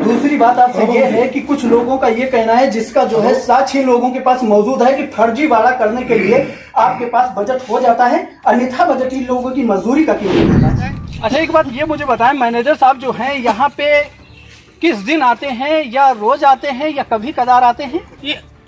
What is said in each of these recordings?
दूसरी बात आपसे ये है कि कुछ लोगों का ये कहना है, जिसका जो है साक्ष्य लोगों के पास मौजूद है, कि फर्जीवाड़ा करने के लिए आपके पास बजट हो जाता है, अन्यथा बजट इन लोगों की मजदूरी का क्यों नहीं होता है? अच्छा, एक बात ये मुझे बताएं, मैनेजर साहब जो हैं यहाँ पे किस दिन आते हैं, या रोज आते हैं, या कभी कदार आते हैं?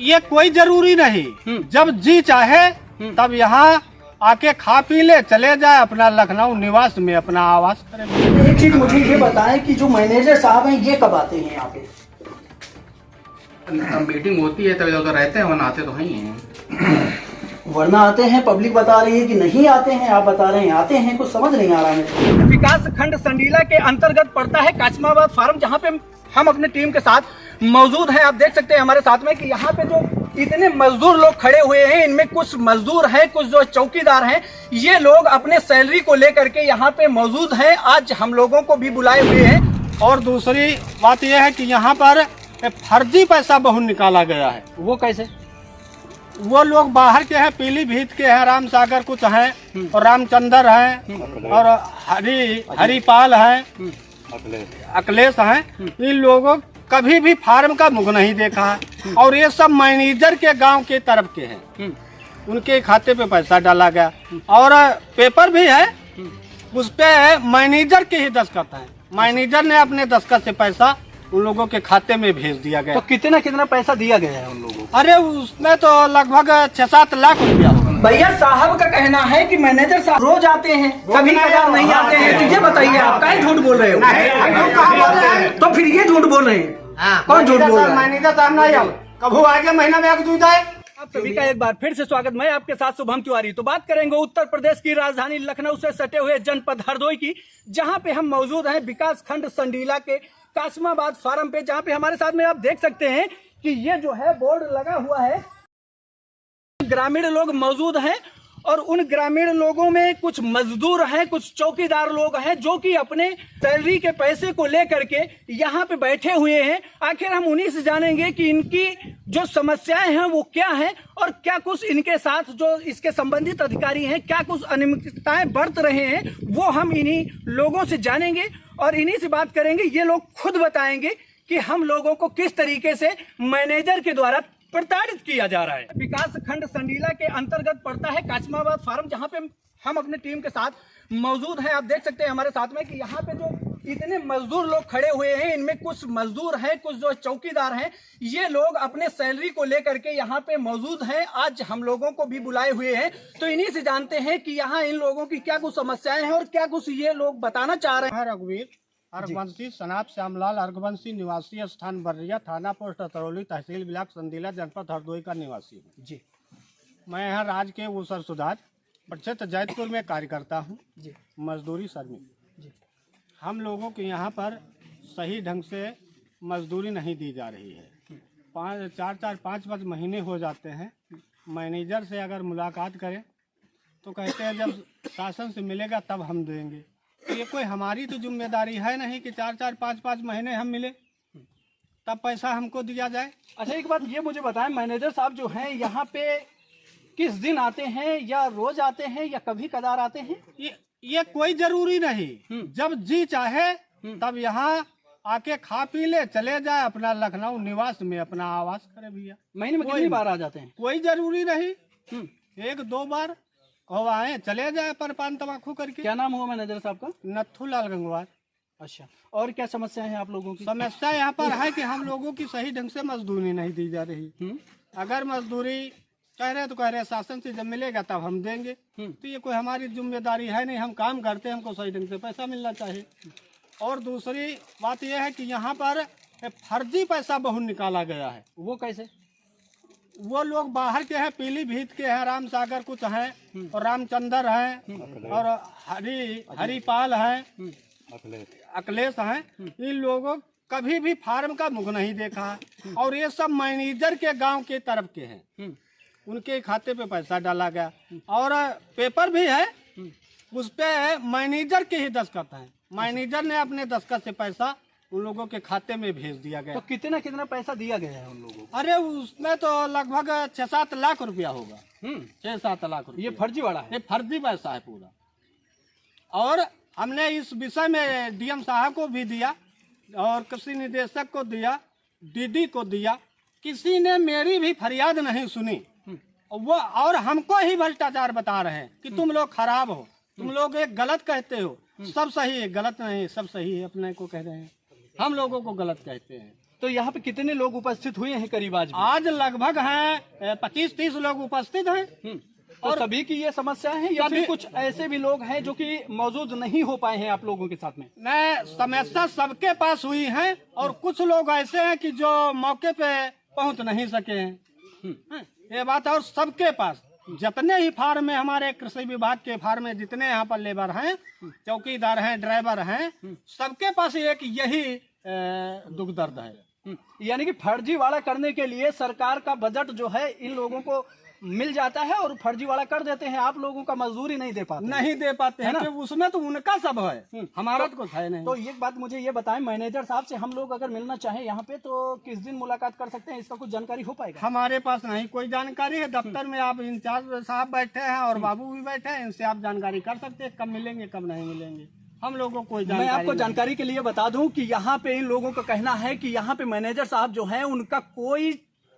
ये कोई जरूरी नहीं, जब जी चाहे तब यहाँ आके खा पी ले, चले जाए अपना लखनऊ निवास में अपना आवास करे। एक चीज मुझे ये बताएं कि जो मैनेजर साहब हैं ये कब आते हैं यहाँ पे? मीटिंग होती है तब उधर रहते हैं, वरना आते तो नहीं हैं। वरना आते हैं, पब्लिक बता रही है कि नहीं आते हैं, आप बता रहे हैं आते हैं, कुछ समझ नहीं आ रहा है। विकास खंड संडीला के अंतर्गत पड़ता है काचमाबाद फार्म, जहाँ पे हम अपने टीम के साथ मौजूद हैं। आप देख सकते हैं हमारे साथ में कि यहाँ पे जो इतने मजदूर लोग खड़े हुए हैं, इनमें कुछ मजदूर हैं, कुछ जो चौकीदार हैं, ये लोग अपने सैलरी को लेकर के यहाँ पे मौजूद हैं। आज हम लोगों को भी बुलाए हुए हैं। और दूसरी बात यह है कि यहाँ पर फर्जी पैसा बहुत निकाला गया है। वो कैसे? वो लोग बाहर के हैं, पीलीभीत के हैं, राम सागर कुछ हैं, और रामचंद्र हैं, और हरिपाल हैं, अखिलेश हैं। इन लोगों कभी भी फार्म का मुख नहीं देखा है, और ये सब मैनेजर के गांव के तरफ के हैं। उनके खाते पे पैसा डाला गया, और पेपर भी है, उस पे मैनेजर के ही दस्तखत है। मैनेजर ने अपने दस्तखत से पैसा उन लोगों के खाते में भेज दिया गया। तो कितना कितना पैसा दिया गया है उन लोगों को? अरे उसमें तो लगभग 6-7 लाख रुपया होगा। भैया साहब का कहना है कि मैनेजर साहब रोज आते हैं, कभी कदार नहीं आते हैं। तो ये बताइए, आप क्या झूठ बोल रहे हो? तो फिर ये झूठ बोल रहे हैं, कौन झूठ बोल रहा है? मैनेजर साहब नहीं आओ, कभू आगे महीना में दूध आए। आप सभी का एक बार फिर से स्वागत। मैं आपके साथ शुभम तिवारी। तो बात करेंगे उत्तर प्रदेश की राजधानी लखनऊ से सटे हुए जनपद हरदोई की, जहां पे हम मौजूद हैं विकास खंड संडीला के कासमाबाद फार्म पे, जहां पे हमारे साथ में आप देख सकते हैं कि ये जो है बोर्ड लगा हुआ है। ग्रामीण लोग मौजूद हैं, और उन ग्रामीण लोगों में कुछ मजदूर हैं, कुछ चौकीदार लोग हैं, जो कि अपने सैलरी के पैसे को लेकर के यहाँ पे बैठे हुए हैं। आखिर हम उन्हीं से जानेंगे कि इनकी जो समस्याएं हैं वो क्या हैं, और क्या कुछ इनके साथ जो इसके संबंधित अधिकारी हैं, क्या कुछ अनियमितताएं बरत रहे हैं, वो हम इन्हीं लोगों से जानेंगे और इन्हीं से बात करेंगे। ये लोग खुद बताएंगे कि हम लोगों को किस तरीके से मैनेजर के द्वारा प्रताड़ित किया जा रहा है। विकास खंड संडीला के अंतर्गत पड़ता है काचमाबाद फार्म, जहां पे हम अपने टीम के साथ मौजूद हैं। आप देख सकते हैं हमारे साथ में कि यहाँ पे जो इतने मजदूर लोग खड़े हुए हैं, इनमें कुछ मजदूर हैं, कुछ जो चौकीदार हैं, ये लोग अपने सैलरी को लेकर के यहाँ पे मौजूद हैं। आज हम लोगों को भी बुलाए हुए हैं, तो इन्हीं से जानते हैं कि यहाँ इन लोगों की क्या कुछ समस्याएं हैं और क्या कुछ ये लोग बताना चाह रहे हैं। रघुवीर अर्घवंशी सनाब श्यामलाल अर्घवंशी, निवासी स्थान बर्रिया, थाना पोस्ट अतरौली, तहसील ब्लॉक संडीला, जनपद हरदोई का निवासी हूँ जी। मैं यहाँ राज्य के ऊसर सुधार क्षेत्र जैतपुर में कार्य करता हूँ जी, मजदूरी श्रमिक जी। हम लोगों के यहाँ पर सही ढंग से मजदूरी नहीं दी जा रही है। 5 महीने हो जाते हैं। मैनेजर से अगर मुलाकात करें तो कहते हैं जब शासन से मिलेगा तब हम देंगे। तो ये कोई हमारी तो जिम्मेदारी है नहीं कि 4-5 महीने हम मिले तब पैसा हमको दिया जाए। अच्छा, एक बात ये मुझे बताएं, मैनेजर साहब जो हैं यहाँ पे किस दिन आते हैं, या रोज आते हैं, या कभी कदार आते हैं? ये कोई जरूरी नहीं, जब जी चाहे तब यहाँ आके खा पी ले, चले जाए अपना लखनऊ निवास में अपना आवास करे। भैया महीने में कितनी बार आ जाते हैं? कोई जरूरी नहीं, 1-2 बार हो आए, चले जाए पर पान तमाकू करके। क्या नाम हुआ मैनेजर साहब का? नथू लाल गंगवार। अच्छा, और क्या समस्या है आप लोगों की? समस्या यहाँ पर है कि हम लोगों की सही ढंग से मजदूरी नहीं दी जा रही। अगर मजदूरी कह रहे तो कह रहे शासन से जब मिलेगा तब हम देंगे। तो ये कोई हमारी जिम्मेदारी है नहीं, हम काम करते हैं, हमको सही ढंग से पैसा मिलना चाहिए। और दूसरी बात यह है कि यहाँ पर फर्जी पैसा बहुत निकाला गया है। वो कैसे? वो लोग बाहर के हैं, पीलीभीत के हैं, राम सागर कुछ हैं, और रामचंद्र हैं, और हरिपाल हैं, अखिलेश हैं। इन लोगों कभी भी फार्म का मुख नहीं देखा है, और ये सब मैनेजर के गांव के तरफ के हैं। उनके खाते पे पैसा डाला गया, और पेपर भी है, उस पे मैनेजर के ही दस्तखत है। मैनेजर ने अपने दस्तखत से पैसा उन लोगों के खाते में भेज दिया गया। तो कितना कितना पैसा दिया गया है उन लोगों को? अरे उसमें तो लगभग 6-7 लाख रुपया होगा। 6-7 लाख रुपया। ये फर्जी वाला है? ये फर्जी पैसा है पूरा। और हमने इस विषय में डीएम साहब को भी दिया और कृषि निदेशक को दिया, डीडी को दिया, किसी ने मेरी भी फरियाद नहीं सुनी। वो और हमको ही भ्रष्टाचार बता रहे हैं कि तुम लोग खराब हो, तुम लोग एक गलत कहते हो, सब सही है, गलत नहीं, सब सही है, अपने को कह रहे हैं, हम लोगों को गलत कहते हैं। तो यहाँ पे कितने लोग उपस्थित हुए हैं करीब आज भी? आज लगभग हैं 25-30 लोग उपस्थित हैं। और सभी की ये समस्या है या फिर कुछ ऐसे भी लोग हैं जो कि मौजूद नहीं हो पाए हैं आप लोगों के साथ में? नहीं, समस्या सबके पास हुई है और कुछ लोग ऐसे हैं कि जो मौके पे पहुंच नहीं सके हैं, ये बात। और सबके पास जितने ही फार्म में हमारे कृषि विभाग के फार्म में जितने यहाँ पर लेबर हैं, चौकीदार हैं, ड्राइवर हैं, सबके पास एक यही दुख दर्द है। यानी कि फर्जीवाड़ा करने के लिए सरकार का बजट जो है इन लोगों को मिल जाता है और फर्जीवाड़ा कर देते हैं, आप लोगों का मजदूरी नहीं दे पाते हैं कि उसमें तो उनका सब है, हमारा तो कुछ है नहीं। तो एक बात मुझे ये बताएं, मैनेजर साहब से हम लोग अगर मिलना चाहें यहाँ पे तो किस दिन मुलाकात कर सकते हैं, इसका कुछ जानकारी हो पाएगा? हमारे पास नहीं कोई जानकारी है। दफ्तर में आप इंचार्ज साहब बैठे हैं और बाबू भी बैठे हैं, इनसे आप जानकारी कर सकते हैं कब मिलेंगे कब नहीं मिलेंगे, हम लोगों को कोई जानकारी। मैं आपको जानकारी के लिए बता दूं कि यहाँ पे इन लोगों का कहना है कि यहाँ पे मैनेजर साहब जो है उनका कोई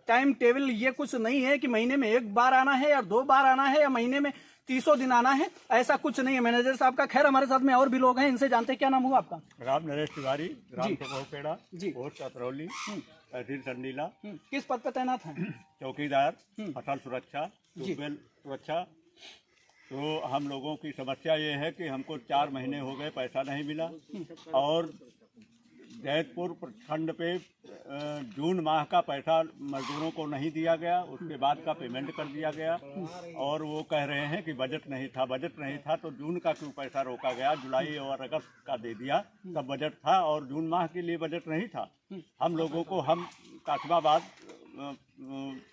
टाइम टेबल ये कुछ नहीं है कि महीने में एक बार आना है या 2 बार आना है या महीने में 30 दिन आना है, ऐसा कुछ नहीं है मैनेजर साहब का। खैर हमारे साथ में और भी लोग हैं, इनसे जानते हैं। क्या नाम हुआ आपका? राम नरेश तिवारी, ग्राम पेड़ा जी, पोस्ट अतरौली, तहसील संडीला। किस पद पर तैनात हैं? चौकीदार, फसल सुरक्षा, ट्यूबवेल सुरक्षा। तो हम लोगों की समस्या ये है कि हमको 4 महीने हो गए, पैसा नहीं मिला और जैतपुर प्रखंड पे जून माह का पैसा मजदूरों को नहीं दिया गया, उसके बाद का पेमेंट कर दिया गया और वो कह रहे हैं कि बजट नहीं था तो जून का क्यों पैसा रोका गया? जुलाई और अगस्त का दे दिया, तब बजट था और जून माह के लिए बजट नहीं था। हम लोगों को, हम कासमाबाद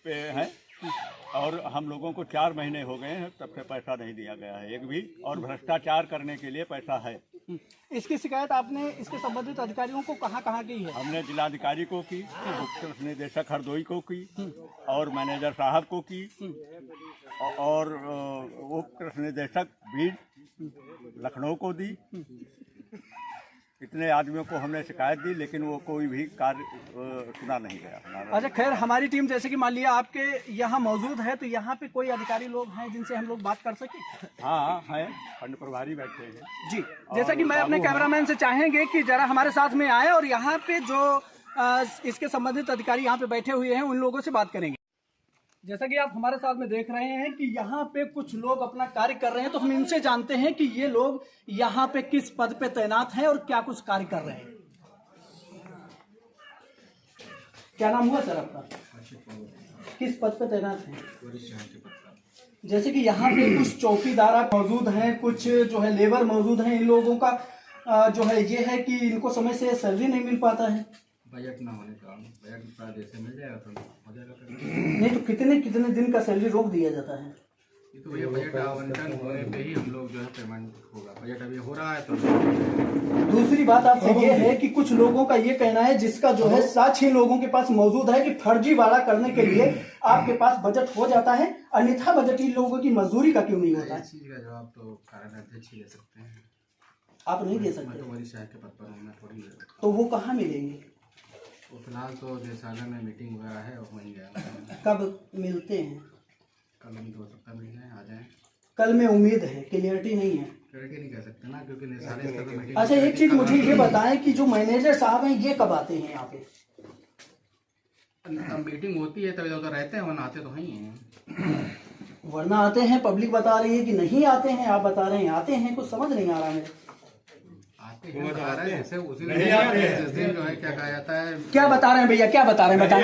पे हैं और हम लोगों को 4 महीने हो गए हैं, तब से पैसा नहीं दिया गया है एक भी, और भ्रष्टाचार करने के लिए पैसा है। इसकी शिकायत आपने इसके संबंधित अधिकारियों को कहाँ की है? हमने जिलाधिकारी को की, उप कृषि निदेशक हरदोई को की और मैनेजर साहब को की और उप कृषि निदेशक बीड लखनऊ को दी। इतने आदमियों को हमने शिकायत दी लेकिन वो कोई भी कार्य सुना नहीं गया। अच्छा, खैर हमारी टीम जैसे कि मान लिया आपके यहाँ मौजूद है, तो यहाँ पे कोई अधिकारी लोग हैं जिनसे हम लोग बात कर सकें? हाँ हैं, खंड प्रभारी बैठे हैं जी। जैसा कि मैं अपने कैमरामैन से चाहेंगे कि जरा हमारे साथ में आए और यहाँ पे जो इसके संबंधित अधिकारी यहाँ पे बैठे हुए हैं उन लोगों से बात करेंगे। जैसा कि आप हमारे साथ में देख रहे हैं कि यहाँ पे कुछ लोग अपना कार्य कर रहे हैं, तो हम इनसे जानते हैं कि ये लोग यहाँ पे किस पद पे तैनात हैं और क्या कुछ कार्य कर रहे हैं। क्या नाम हुआ सर आपका? किस पद पे तैनात हैं? जैसे कि यहाँ पे कुछ चौकीदार मौजूद हैं, कुछ जो है लेबर मौजूद हैं, इन लोगों का जो है ये है कि इनको समय से सैलरी नहीं मिल पाता है। बजट ना होने का, बजट जैसे मिल जाएगा तो हो जाएगा। नहीं तो कितने दिन का सैलरी रोक दिया जाता है? ये तो भैया बजट आवंटन होने पे ही हम लोग जो है पेमेंट होगा, बजट अभी हो रहा है तो। दूसरी बात आपसे ये है कि कुछ लोगों का ये कहना है, जिसका जो है साक्ष्य लोगों के पास मौजूद है, कि फर्जीवाड़ा करने के लिए आपके पास बजट हो जाता है, अन्यथा बजट इन लोगों की मजदूरी का क्यों नहीं होता है? इस चीज का जवाब तो कार्याध्यक्ष ही दे सकते हैं। आप नहीं दे सकते? मैं तो वरिष्ठ सहायक के पद पर हूँ, मैं थोड़ी दे सकता। तो वो कहाँ मिलेंगे? तो फिलहाल तो देशालय में मीटिंग वगैरह है और वहीं गया। कब मिलते हैं? कल भी हो सकता है मिल जाए, आ जाए। कल में उम्मीद है, क्लियरिटी नहीं है। क्लियरिटी नहीं कह सकते ना, क्योंकि देशालय स्तर पर मीटिंग। अच्छा, एक चीज मुझे ये बताएं कि जो मैनेजर साहब हैं ये कब आते हैं यहाँ पे? मीटिंग होती है तब इधर रहते हैं, वरना आते तो नहीं है। वरना आते हैं, पब्लिक बता रही है कि नहीं आते हैं, आप बता रहे हैं आते हैं, कुछ समझ नहीं आ रहा है। जैसे उसी दिन जो है क्या कहा जाता है, क्या बता रहे हैं भैया, क्या बता रहे हैं बताएं।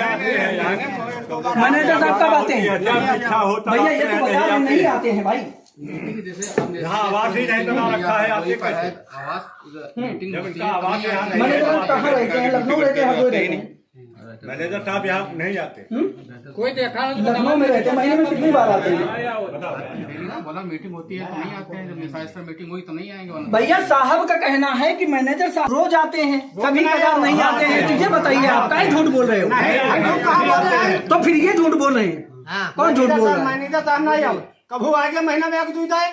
मैनेजर साहब कब आते हैं भैया? ये तो बता रहे नहीं आते हैं भाई। जैसे आवास ही नहीं बना रखा है आपके आवास मीटिंग मैनेजर कहाँ रहते हैं? लखनऊ रहते हैं, हरदोई रहते हैं? मैनेजर साहब यहाँ नहीं आते। कोई देखा लखनऊ में रहते हैं, महीने में कितनी बार आते हैं? बोला मीटिंग होती है तो नहीं आते हैं, जब निशास्त पर मीटिंग हुई तो नहीं आएंगे। भैया साहब का कहना है कि मैनेजर साहब रोज आते हैं, कभी कभार नहीं आते हैं। तो ये बताइए आप काहे झूठ बोल रहे हो? तो फिर ये झूठ बोल रहे हैं, कौन झूठ बोल रहा है? मैनेजर साहब नहीं आओ, कब आएगा महीना में एक दूध आए?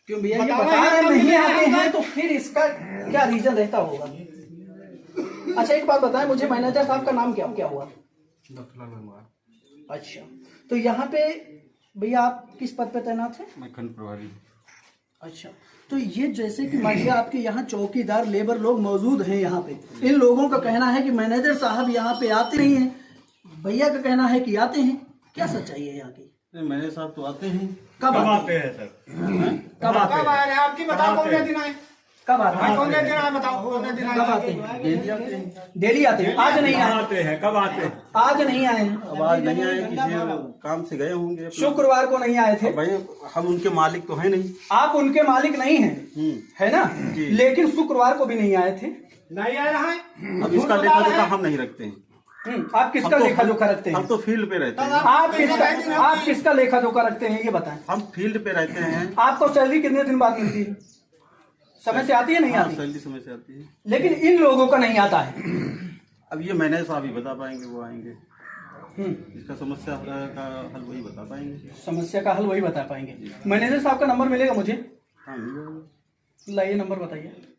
क्यों भैया ये बता रहे नहीं आते हैं, तो फिर इसका क्या रीजन रहता होगा? अच्छा एक बात बताएं मुझे, मैनेजर साहब का नाम क्या क्या हुआ? दफ्तरलाल गंगवार। अच्छा, तो यहाँ पे भैया आप किस पद पे तैनात हैं? मैं खंड प्रभारी। अच्छा, तो ये जैसे कि मानिए आपके यहाँ चौकीदार लेबर लोग मौजूद हैं यहाँ पे, इन लोगों का कहना है कि मैनेजर साहब यहाँ पे आते नहीं हैं, भैया का कहना है कि आते हैं, क्या सच्चाई है यहाँ की? मैनेजर साहब तो आते हैं। कब आते हैं सर? कब आते हैं? आपकी बताओ कौन सा दिन है? कब आते हैं? कौन सा दिन है बताओ, कौन सा दिन कब आते हैं? डेली आते हैं। डेली आते हैं। आज नहीं आए? आते हैं, कब आते हैं? आज नहीं आए हैं। अब आज नहीं आए, किसी काम से गए होंगे अपने। शुक्रवार को नहीं आए थे। भाई हम उनके मालिक तो है नहीं। आप उनके मालिक नहीं हैं, है ना? लेकिन शुक्रवार को भी नहीं आए थे। नहीं आ रहा है। अब इसका लेखा जोखा हम नहीं रखते हैं। आप किसका लेखा जोखा रखते हैं? हम तो फील्ड पे रहते हैं। आप किसका लेखा जोखा रखते हैं ये बताएं। हम फील्ड पे रहते हैं। आपको सैलरी कितने दिन बाद मिलती है? समय से आती है नहीं आती? सैलरी समय से आती है, लेकिन इन लोगों का नहीं आता है। अब ये मैनेजर साहब ही बता पाएंगे, वो आएंगे। इसका समस्या का हल वही बता पाएंगे। समस्या का हल वही बता पाएंगे। मैनेजर साहब का नंबर मिलेगा मुझे? हाँ मिल जाएगा। लाइए नंबर बताइए।